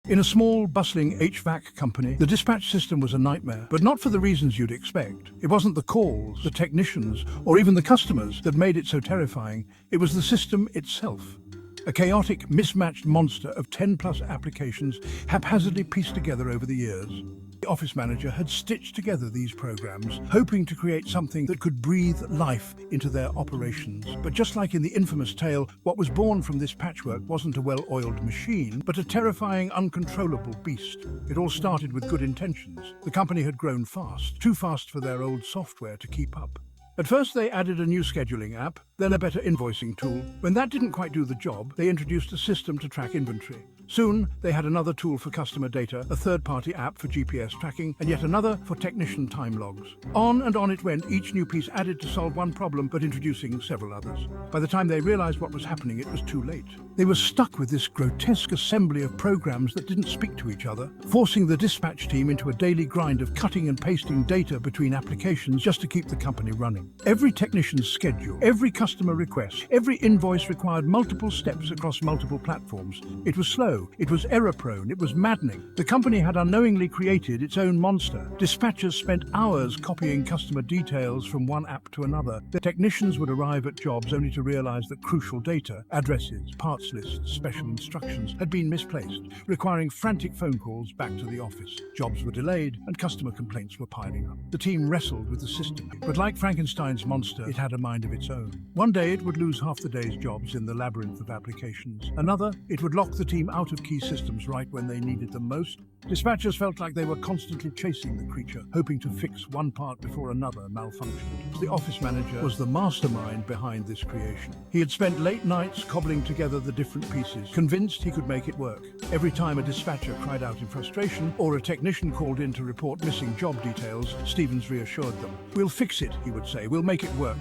In a small, bustling HVAC company, the dispatch system was a nightmare, but not for the reasons you'd expect. It wasn't the calls, the technicians, or even the customers that made it so terrifying. It was the system itself. A chaotic, mismatched monster of 10-plus applications haphazardly pieced together over the years. The office manager had stitched together these programs, hoping to create something that could breathe life into their operations. But just like in the infamous tale, what was born from this patchwork wasn't a well-oiled machine, but a terrifying, uncontrollable beast. It all started with good intentions. The company had grown fast, too fast for their old software to keep up. At first, they added a new scheduling app, then a better invoicing tool. When that didn't quite do the job, they introduced a system to track inventory. Soon, they had another tool for customer data, a third-party app for GPS tracking, and yet another for technician time logs. On and on it went, each new piece added to solve one problem, but introducing several others. By the time they realized what was happening, it was too late. They were stuck with this grotesque assembly of programs that didn't speak to each other, forcing the dispatch team into a daily grind of cutting and pasting data between applications just to keep the company running. Every technician's schedule, every customer request, every invoice required multiple steps across multiple platforms. It was slow. It was error-prone. It was maddening. The company had unknowingly created its own monster. Dispatchers spent hours copying customer details from one app to another. The technicians would arrive at jobs only to realize that crucial data, addresses, parts lists, special instructions, had been misplaced, requiring frantic phone calls back to the office. Jobs were delayed, and customer complaints were piling up. The team wrestled with the system, but like Frankenstein's monster, it had a mind of its own. One day it would lose half the day's jobs in the labyrinth of applications. Another, it would lock the team out of key systems right when they needed them most. Dispatchers felt like they were constantly chasing the creature, hoping to fix one part before another malfunctioned. The office manager was the mastermind behind this creation. He had spent late nights cobbling together the different pieces, convinced he could make it work. Every time a dispatcher cried out in frustration, or a technician called in to report missing job details, Stevens reassured them. "We'll fix it," he would say. "We'll make it work."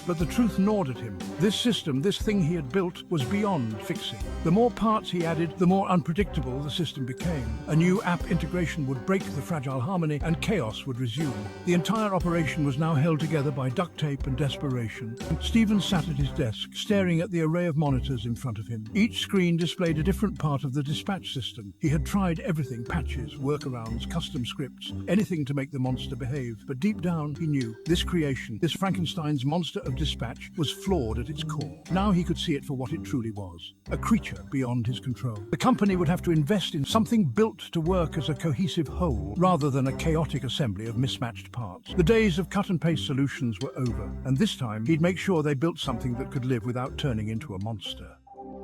But the truth gnawed at him. This system, this thing he had built, was beyond fixing. The more parts he added, the more unpredictable the system became. A new app integration would break the fragile harmony, and chaos would resume. The entire operation was now held together by duct tape and desperation. Stevens sat at his desk, staring at the array of monitors in front of him. Each screen displayed a different part of the dispatch system. He had tried everything: patches, workarounds, custom scripts, anything to make the monster behave. But deep down, he knew this creation, this Frankenstein's monster of dispatch, was flawed at its core. Now he could see it for what it truly was: a creature beyond his control. The company would have to invest in something built to work as a cohesive whole, rather than a chaotic assembly of mismatched parts. The days of cut-and-paste solutions were over, and this time he'd make sure they built something that could live without turning into a monster.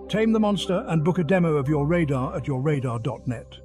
Tame the monster and book a demo of YourRadar at yourradar.net.